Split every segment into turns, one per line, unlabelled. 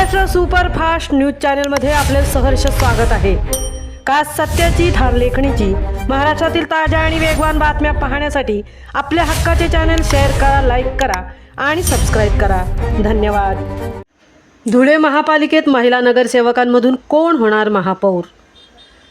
Maharashtra superfast news चॅनलमध्ये आपले सहर्ष स्वागत आहे। खास सत्याची धार लेखणीची महाराष्ट्रातील ताज्या आणि वेगवान बातम्या पाहण्यासाठी आपल्या हक्काचे चॅनल शेअर करा, लाईक करा आणि सबस्क्राइब करा। धन्यवाद। धुळे महापालिकेत महिला नगरसेवकांमधून कोण होणार महापौर?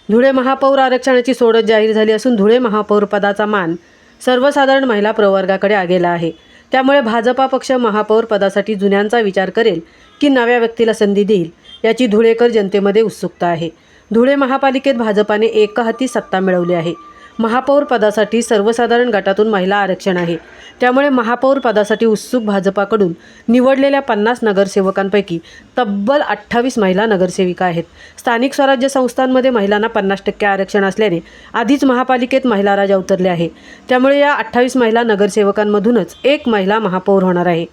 धुळे महापौर आरक्षणाची सोडत जाहीर झाली असून धुळे महापौर पदाचा मान सर्वसाधारण महिला प्रवर्गाकडे गेला आहे। त्यामुळे भाजपा पक्ष महापौर पदासाठी जुन्यांचा विचार करेल की नव्या व्यक्तीला संधी देईल याची धुळेकर जनतेमध्ये उत्सुकता आहे। धुळे महापालिकेत भाजपाने एकहाती सत्ता मिळवली आहे। महापौर पदासाठी सर्वसाधारण गटातून महिला आरक्षण आहे। त्यामुळे महापौर पदासाठी उत्सुक भाजपाकडून निवडलेल्या 50 नगरसेवकांपैकी तब्बल 28 महिला नगरसेविका आहेत। स्थानिक स्वराज्य संस्थांमध्ये महिलांना 50% आरक्षण असल्याने आधीच महापालिकेत महिला राजा उतरले आहे। त्यामुळे या 28 महिला नगरसेवकांमधूनच एक महिला महापौर होणार आहे।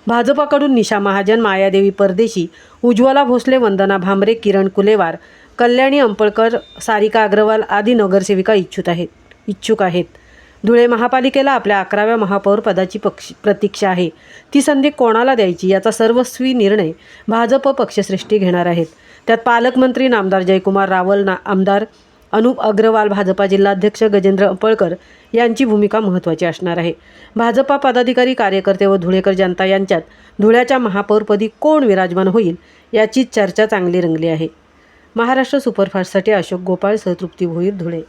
भाजपाकडून निशा महाजन, मायादेवी परदेशी, उज्ज्वला भोसले, वंदना भामरे, किरण कुलेवार, कल्याणी अंपळकर, सारिका अग्रवाल आदी नगरसेविका इच्छुक आहेत। धुळे महापालिकेला आपल्या 11व्या महापौर पदाची प्रतीक्षा आहे। ती संधी कोणाला द्यायची याचा सर्वस्वी निर्णय भाजप पक्षश्रेष्ठी घेणार आहेत। त्यात पालकमंत्री नामदार जयकुमार रावल, आमदार अनुप अग्रवाल, भाजपा जिल्हाध्यक्ष गजेंद्र अंपळकर यांची भूमिका महत्त्वाची असणार आहे। भाजपा पदाधिकारी, कार्यकर्ते व धुळेकर जनता यांच्यात धुळ्याच्या महापौरपदी कोण विराजमान होईल याची चर्चा चांगली रंगली आहे। महाराष्ट्र सुपरफास्टसाठी अशोक गोपाळ, तृप्ती भोईर, धुळे।